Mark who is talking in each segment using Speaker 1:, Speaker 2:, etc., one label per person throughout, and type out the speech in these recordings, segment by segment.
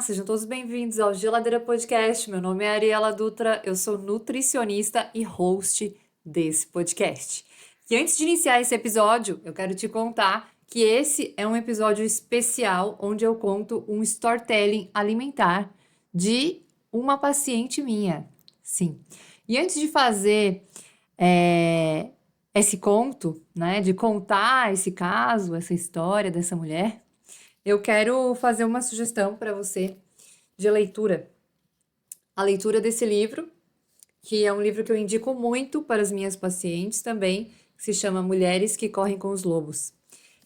Speaker 1: sejam todos bem-vindos ao Geladeira Podcast. Meu nome é Ariela Dutra, eu sou nutricionista e host desse podcast. E antes de iniciar esse episódio, eu quero te contar que esse é um episódio especial onde eu conto um storytelling alimentar de uma paciente minha. Sim. E antes de fazer esse conto, né, de contar esse caso, essa história dessa mulher, eu quero fazer uma sugestão para você de leitura. A leitura desse livro, que é um livro que eu indico muito para as minhas pacientes também, que se chama Mulheres que Correm com os Lobos.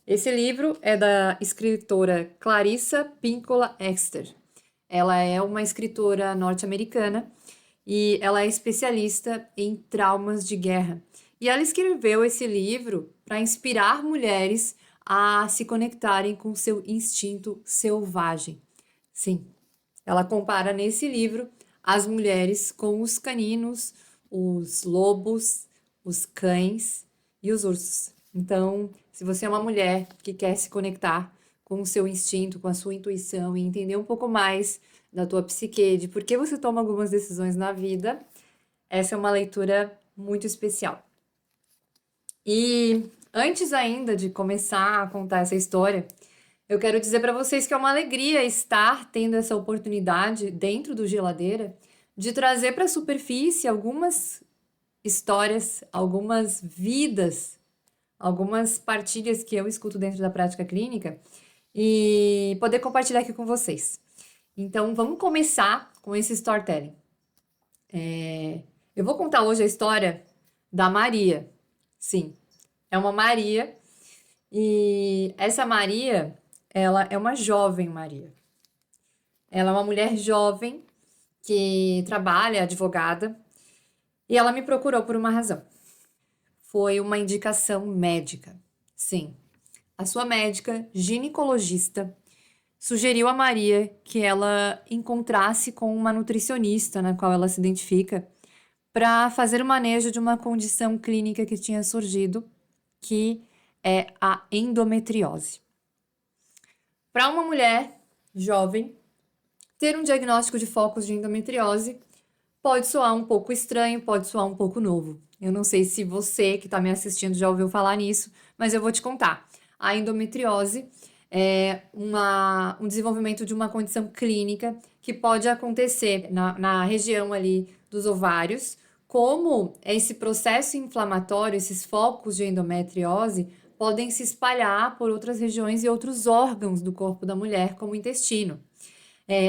Speaker 1: Esse livro é da escritora Clarissa Pinkola Exter. Ela é uma escritora norte-americana e ela é especialista em traumas de guerra. E ela escreveu esse livro para inspirar mulheres a se conectarem com seu instinto selvagem. Sim, ela compara nesse livro as mulheres com os caninos, os lobos, os cães e os ursos. Então, se você é uma mulher que quer se conectar com o seu instinto, com a sua intuição e entender um pouco mais da tua psique, de por que você toma algumas decisões na vida, essa é uma leitura muito especial. E antes ainda de começar a contar essa história, eu quero dizer para vocês que é uma alegria estar tendo essa oportunidade dentro do Geladeira de trazer para a superfície algumas histórias, algumas vidas, algumas partilhas que eu escuto dentro da prática clínica e poder compartilhar aqui com vocês. Então, vamos começar com esse storytelling. Eu vou contar hoje a história da Maria. Sim, é uma Maria. E essa Maria, ela é uma jovem Maria. Ela é uma mulher jovem que trabalha, advogada, e ela me procurou por uma razão. Foi uma indicação médica. Sim, a sua médica ginecologista sugeriu a Maria que ela encontrasse com uma nutricionista na qual ela se identifica para fazer o manejo de uma condição clínica que tinha surgido, que é a endometriose. Para uma mulher jovem, ter um diagnóstico de focos de endometriose pode soar um pouco estranho, pode soar um pouco novo. Eu não sei se você que está me assistindo já ouviu falar nisso, mas eu vou te contar. A endometriose é um desenvolvimento de uma condição clínica que pode acontecer na região ali dos ovários. Como esse processo inflamatório, esses focos de endometriose, podem se espalhar por outras regiões e outros órgãos do corpo da mulher, como o intestino.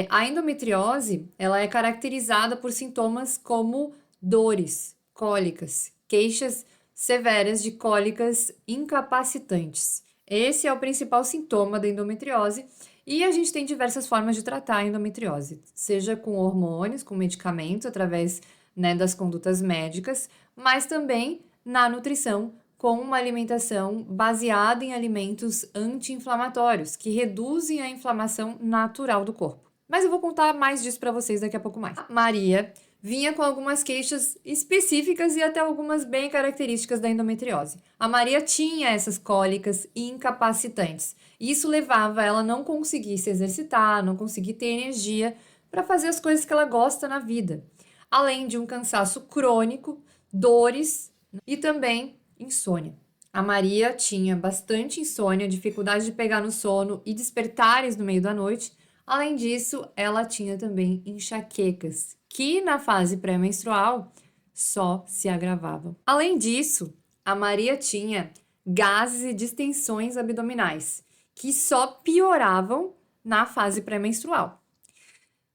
Speaker 1: A endometriose, ela é caracterizada por sintomas como dores, cólicas, queixas severas de cólicas incapacitantes. Esse é o principal sintoma da endometriose e a gente tem diversas formas de tratar a endometriose, seja com hormônios, com medicamentos, através, né, das condutas médicas, mas também na nutrição, com uma alimentação baseada em alimentos anti-inflamatórios, que reduzem a inflamação natural do corpo. Mas eu vou contar mais disso para vocês daqui a pouco mais. A Maria vinha com algumas queixas específicas e até algumas bem características da endometriose. A Maria tinha essas cólicas incapacitantes. Isso levava ela a não conseguir se exercitar, não conseguir ter energia para fazer as coisas que ela gosta na vida. Além de um cansaço crônico, dores e também insônia. A Maria tinha bastante insônia, dificuldade de pegar no sono e despertares no meio da noite. Além disso, ela tinha também enxaquecas, que na fase pré-menstrual só se agravavam. Além disso, a Maria tinha gases e distensões abdominais, que só pioravam na fase pré-menstrual.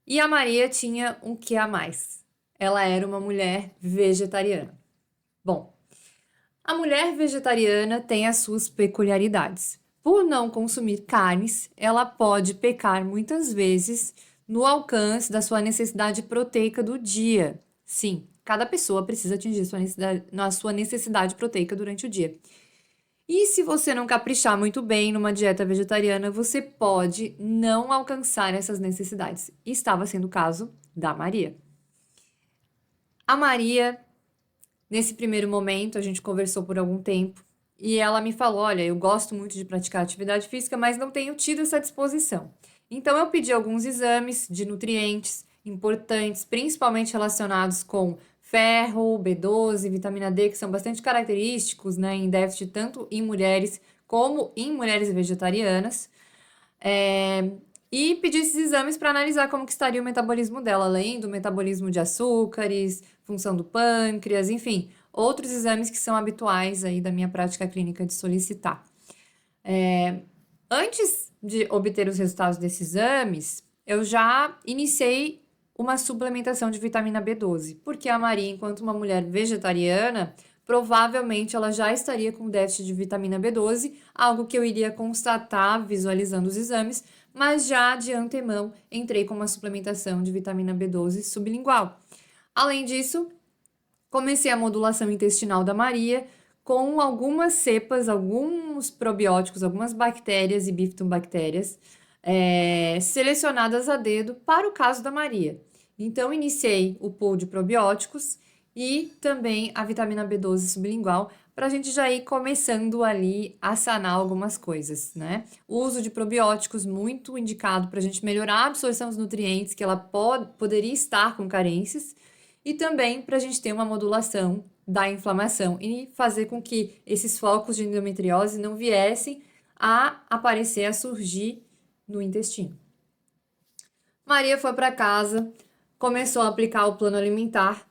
Speaker 1: E a Maria tinha um que a mais. Ela era uma mulher vegetariana. Bom, a mulher vegetariana tem as suas peculiaridades. Por não consumir carnes, ela pode pecar muitas vezes no alcance da sua necessidade proteica do dia. Sim, cada pessoa precisa atingir a sua necessidade proteica durante o dia. E se você não caprichar muito bem numa dieta vegetariana, você pode não alcançar essas necessidades. E estava sendo o caso da Maria. A Maria, nesse primeiro momento, a gente conversou por algum tempo e ela me falou: olha, eu gosto muito de praticar atividade física, mas não tenho tido essa disposição. Então, eu pedi alguns exames de nutrientes importantes, principalmente relacionados com ferro, B12, vitamina D, que são bastante característicos, né, em déficit tanto em mulheres como em mulheres vegetarianas. É, e pedi esses exames para analisar como que estaria o metabolismo dela, além do metabolismo de açúcares, função do pâncreas, enfim, outros exames que são habituais aí da minha prática clínica de solicitar. Antes de obter os resultados desses exames, eu já iniciei uma suplementação de vitamina B12, porque a Maria, enquanto uma mulher vegetariana, provavelmente ela já estaria com déficit de vitamina B12, algo que eu iria constatar visualizando os exames, mas já de antemão entrei com uma suplementação de vitamina B12 sublingual. Além disso, comecei a modulação intestinal da Maria com algumas cepas, alguns probióticos, algumas bactérias e bifidobactérias selecionadas a dedo para o caso da Maria. Então, iniciei o pool de probióticos e também a vitamina B12 sublingual para a gente já ir começando ali a sanar algumas coisas, né? O uso de probióticos muito indicado para a gente melhorar a absorção dos nutrientes que ela poderia estar com carências e também para a gente ter uma modulação da inflamação e fazer com que esses focos de endometriose não viessem a aparecer, a surgir no intestino. Maria foi para casa, começou a aplicar o plano alimentar,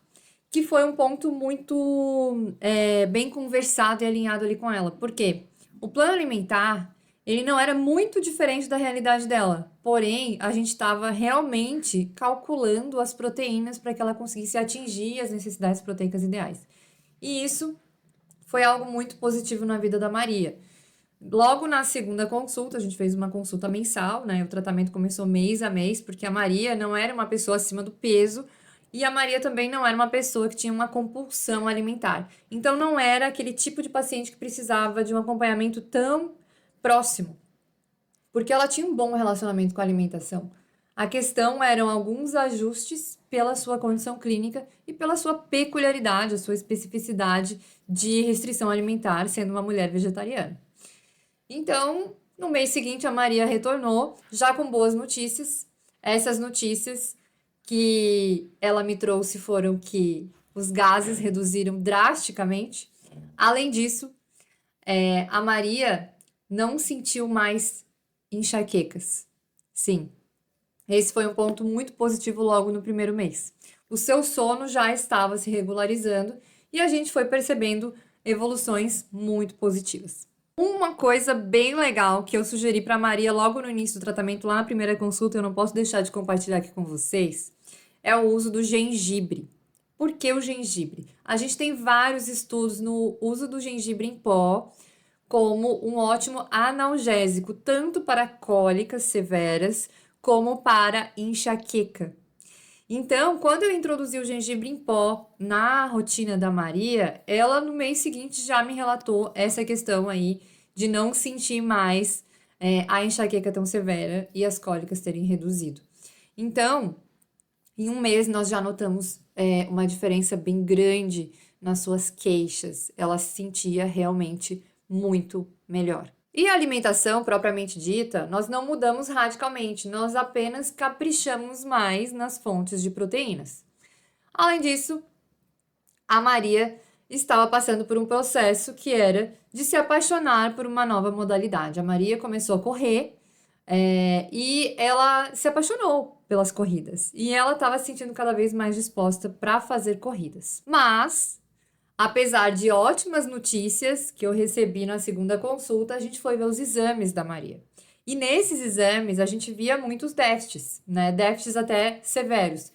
Speaker 1: que foi um ponto muito bem conversado e alinhado ali com ela. Por quê? O plano alimentar, ele não era muito diferente da realidade dela. Porém, a gente estava realmente calculando as proteínas para que ela conseguisse atingir as necessidades proteicas ideais. E isso foi algo muito positivo na vida da Maria. Logo na segunda consulta, a gente fez uma consulta mensal, né? O tratamento começou mês a mês, porque a Maria não era uma pessoa acima do peso e a Maria também não era uma pessoa que tinha uma compulsão alimentar. Então, não era aquele tipo de paciente que precisava de um acompanhamento tão próximo, porque ela tinha um bom relacionamento com a alimentação. A questão eram alguns ajustes pela sua condição clínica e pela sua peculiaridade, a sua especificidade de restrição alimentar, sendo uma mulher vegetariana. Então, no mês seguinte, a Maria retornou, já com boas notícias. Essas notícias que ela me trouxe foram que os gases reduziram drasticamente. Além disso, a Maria não sentiu mais enxaquecas. Sim, esse foi um ponto muito positivo logo no primeiro mês. O seu sono já estava se regularizando e a gente foi percebendo evoluções muito positivas. Uma coisa bem legal que eu sugeri para Maria logo no início do tratamento, lá na primeira consulta, eu não posso deixar de compartilhar aqui com vocês, é o uso do gengibre. Por que o gengibre? A gente tem vários estudos no uso do gengibre em pó como um ótimo analgésico, tanto para cólicas severas como para enxaqueca. Então, quando eu introduzi o gengibre em pó na rotina da Maria, ela no mês seguinte já me relatou essa questão aí de não sentir mais a enxaqueca tão severa e as cólicas terem reduzido. Então, em um mês nós já notamos uma diferença bem grande nas suas queixas. Ela se sentia realmente muito melhor. E a alimentação propriamente dita, nós não mudamos radicalmente, nós apenas caprichamos mais nas fontes de proteínas. Além disso, a Maria estava passando por um processo que era de se apaixonar por uma nova modalidade. A Maria começou a correr e ela se apaixonou pelas corridas. E ela estava se sentindo cada vez mais disposta para fazer corridas. Mas apesar de ótimas notícias que eu recebi na segunda consulta, a gente foi ver os exames da Maria. E nesses exames a gente via muitos déficits, né? Déficits até severos,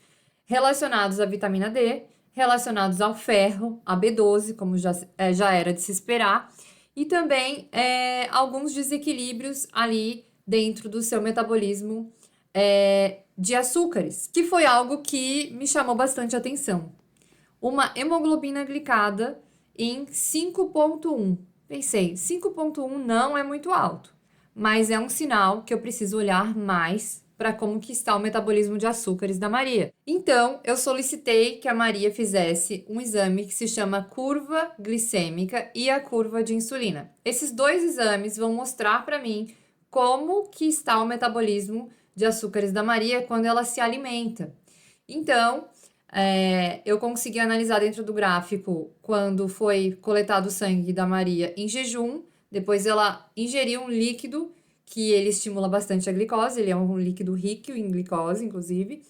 Speaker 1: relacionados à vitamina D, relacionados ao ferro, a B12, como já era de se esperar, e também alguns desequilíbrios ali dentro do seu metabolismo de açúcares, que foi algo que me chamou bastante atenção. Uma hemoglobina glicada em 5,1. Pensei, 5,1 não é muito alto, mas é um sinal que eu preciso olhar mais para como que está o metabolismo de açúcares da Maria. Então, eu solicitei que a Maria fizesse um exame que se chama curva glicêmica e a curva de insulina. Esses dois exames vão mostrar para mim como que está o metabolismo de açúcares da Maria é quando ela se alimenta. Então, eu consegui analisar dentro do gráfico quando foi coletado o sangue da Maria em jejum, depois ela ingeriu um líquido que ele estimula bastante a glicose, ele é um líquido rico em glicose, inclusive.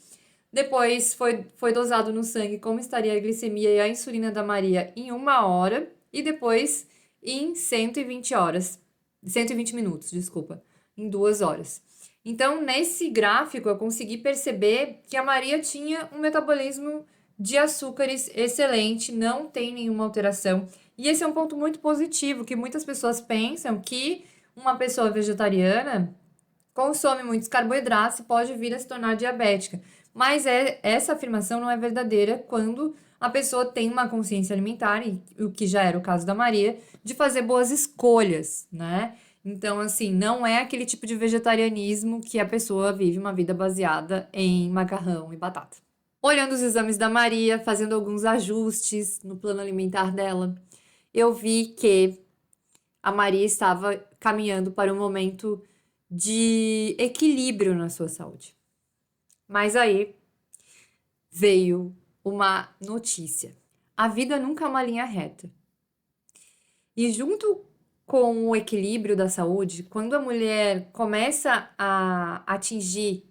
Speaker 1: Depois foi dosado no sangue como estaria a glicemia e a insulina da Maria em 1 hora e depois em 120 horas, 120 minutos, desculpa, em 2 horas. Então, nesse gráfico, eu consegui perceber que a Maria tinha um metabolismo de açúcares excelente, não tem nenhuma alteração. E esse é um ponto muito positivo, que muitas pessoas pensam que uma pessoa vegetariana consome muitos carboidratos e pode vir a se tornar diabética. Mas essa afirmação não é verdadeira quando a pessoa tem uma consciência alimentar, e o que já era o caso da Maria, de fazer boas escolhas, né? Então, assim, não é aquele tipo de vegetarianismo que a pessoa vive uma vida baseada em macarrão e batata. Olhando os exames da Maria, fazendo alguns ajustes no plano alimentar dela, eu vi que a Maria estava caminhando para um momento de equilíbrio na sua saúde. Mas aí veio uma notícia. A vida nunca é uma linha reta. E junto com o equilíbrio da saúde, quando a mulher começa a atingir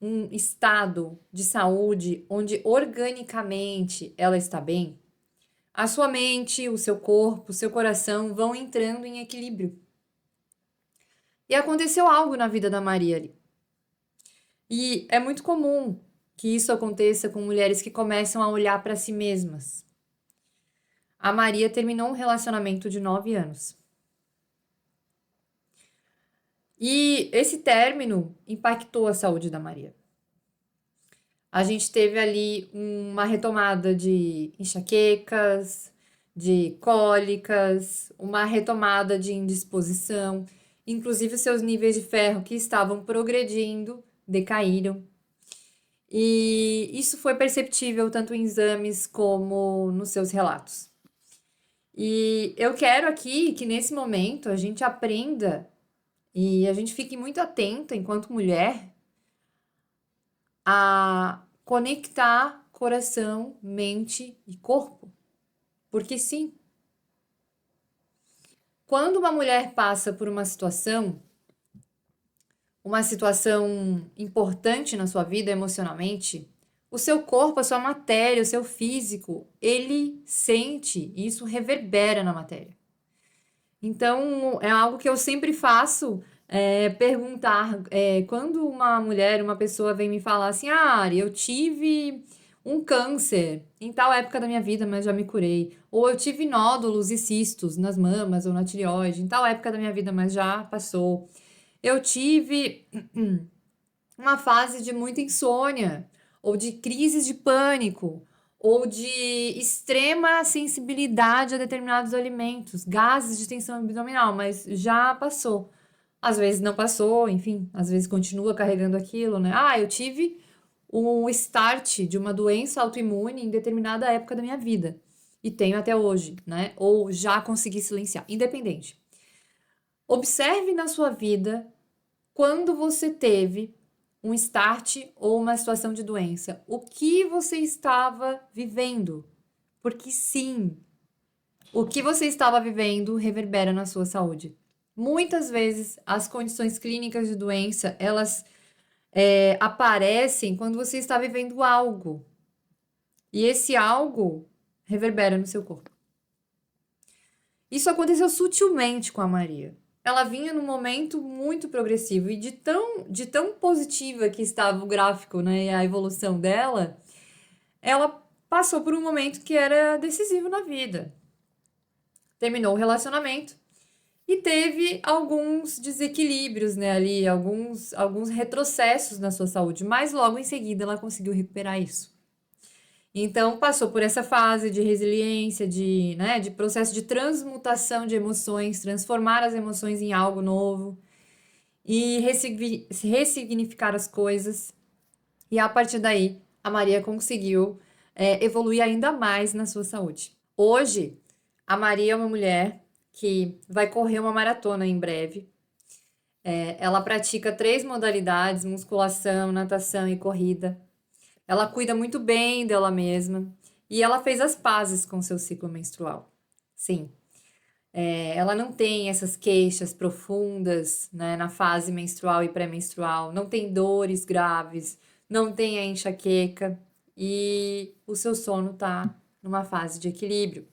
Speaker 1: um estado de saúde onde organicamente ela está bem, a sua mente, o seu corpo, o seu coração vão entrando em equilíbrio. E aconteceu algo na vida da Maria ali. E é muito comum que isso aconteça com mulheres que começam a olhar para si mesmas. A Maria terminou um relacionamento de 9 anos. E esse término impactou a saúde da Maria. A gente teve ali uma retomada de enxaquecas, de cólicas, uma retomada de indisposição, inclusive seus níveis de ferro que estavam progredindo decaíram. E isso foi perceptível tanto em exames como nos seus relatos. E eu quero aqui que nesse momento a gente aprenda e a gente fique muito atenta enquanto mulher a conectar coração, mente e corpo. Porque sim, quando uma mulher passa por uma situação importante na sua vida emocionalmente, o seu corpo, a sua matéria, o seu físico, ele sente e isso reverbera na matéria. Então, é algo que eu sempre faço, perguntar, quando uma mulher, uma pessoa vem me falar assim, Ari, eu tive um câncer em tal época da minha vida, mas já me curei. Ou eu tive nódulos e cistos nas mamas ou na tireoide em tal época da minha vida, mas já passou. Eu tive uma fase de muita insônia, ou de crises de pânico, ou de extrema sensibilidade a determinados alimentos, gases de tensão abdominal, mas já passou. Às vezes não passou, enfim, às vezes continua carregando aquilo, né? Ah, eu tive o start de uma doença autoimune em determinada época da minha vida e tenho até hoje, né? Ou já consegui silenciar, independente. Observe na sua vida quando você teve um start ou uma situação de doença, o que você estava vivendo? Porque sim, o que você estava vivendo reverbera na sua saúde. Muitas vezes as condições clínicas de doença, elas aparecem quando você está vivendo algo. E esse algo reverbera no seu corpo. Isso aconteceu sutilmente com a Maria. Ela vinha num momento muito progressivo e de tão positiva que estava o gráfico, né, e a evolução dela, ela passou por um momento que era decisivo na vida. Terminou o relacionamento e teve alguns desequilíbrios, né, ali, alguns retrocessos na sua saúde, mas logo em seguida ela conseguiu recuperar isso. Então, passou por essa fase de resiliência, de processo de transmutação de emoções, transformar as emoções em algo novo e ressignificar as coisas. E a partir daí, a Maria conseguiu evoluir ainda mais na sua saúde. Hoje, a Maria é uma mulher que vai correr uma maratona em breve. Ela pratica 3 modalidades: musculação, natação e corrida. Ela cuida muito bem dela mesma e ela fez as pazes com seu ciclo menstrual. Sim, ela não tem essas queixas profundas, né, na fase menstrual e pré-menstrual, não tem dores graves, não tem a enxaqueca e o seu sono está numa fase de equilíbrio.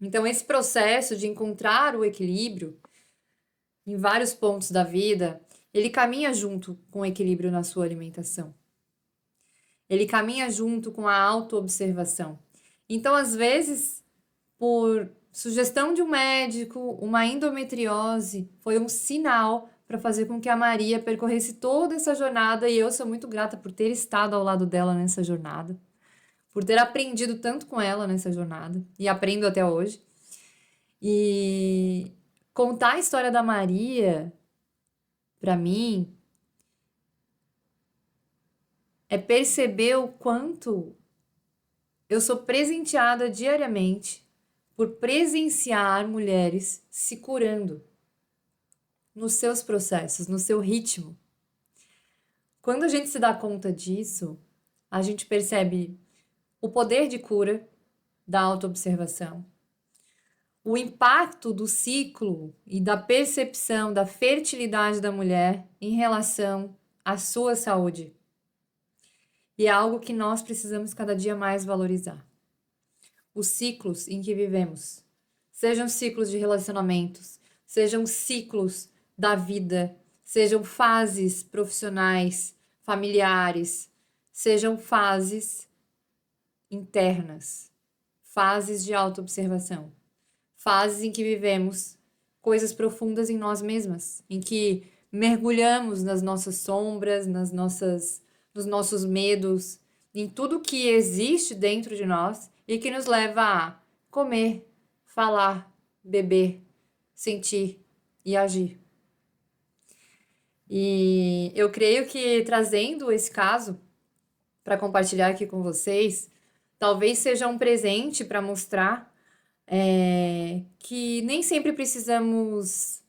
Speaker 1: Então, esse processo de encontrar o equilíbrio em vários pontos da vida, ele caminha junto com o equilíbrio na sua alimentação. Ele caminha junto com a autoobservação. Então, às vezes, por sugestão de um médico, uma endometriose foi um sinal para fazer com que a Maria percorresse toda essa jornada, e eu sou muito grata por ter estado ao lado dela nessa jornada, por ter aprendido tanto com ela nessa jornada, e aprendo até hoje. E contar a história da Maria, para mim, é perceber o quanto eu sou presenteada diariamente por presenciar mulheres se curando nos seus processos, no seu ritmo. Quando a gente se dá conta disso, a gente percebe o poder de cura da autoobservação, o impacto do ciclo e da percepção da fertilidade da mulher em relação à sua saúde. E é algo que nós precisamos cada dia mais valorizar. Os ciclos em que vivemos, sejam ciclos de relacionamentos, sejam ciclos da vida, sejam fases profissionais, familiares, sejam fases internas, fases de autoobservação, fases em que vivemos coisas profundas em nós mesmas, em que mergulhamos nas nossas sombras, nos nossos medos, em tudo que existe dentro de nós e que nos leva a comer, falar, beber, sentir e agir. E eu creio que trazendo esse caso para compartilhar aqui com vocês, talvez seja um presente para mostrar que nem sempre precisamos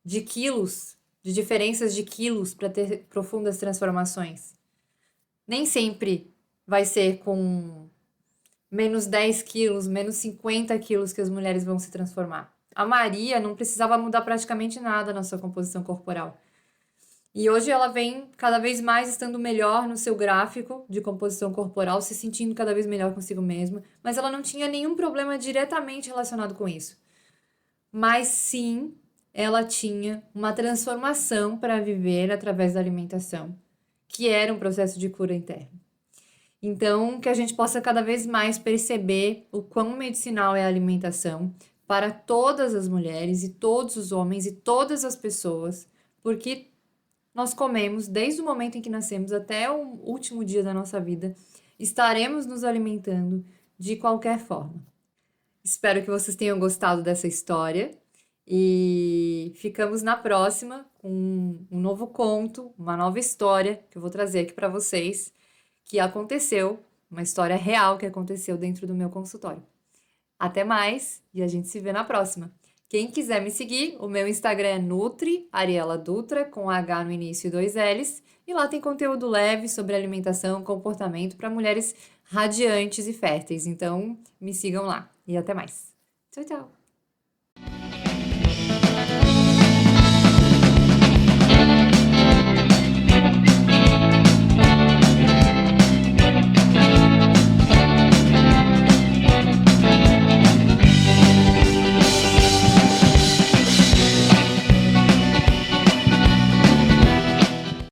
Speaker 1: de quilos, de diferenças de quilos para ter profundas transformações. Nem sempre vai ser com menos 10 quilos, menos 50 quilos que as mulheres vão se transformar. A Maria não precisava mudar praticamente nada na sua composição corporal. E hoje ela vem cada vez mais estando melhor no seu gráfico de composição corporal, se sentindo cada vez melhor consigo mesma, mas ela não tinha nenhum problema diretamente relacionado com isso. Mas sim, ela tinha uma transformação para viver através da alimentação, que era um processo de cura interna. Então, que a gente possa cada vez mais perceber o quão medicinal é a alimentação para todas as mulheres e todos os homens e todas as pessoas, porque nós comemos desde o momento em que nascemos até o último dia da nossa vida, estaremos nos alimentando de qualquer forma. Espero que vocês tenham gostado dessa história e ficamos na próxima com um novo conto, uma nova história que eu vou trazer aqui para vocês, que aconteceu, uma história real que aconteceu dentro do meu consultório. Até mais e a gente se vê na próxima. Quem quiser me seguir, o meu Instagram é Nutri Ariela Dutra, com H no início e 2 L's, e lá tem conteúdo leve sobre alimentação e comportamento para mulheres radiantes e férteis. Então, me sigam lá e até mais. Tchau, tchau!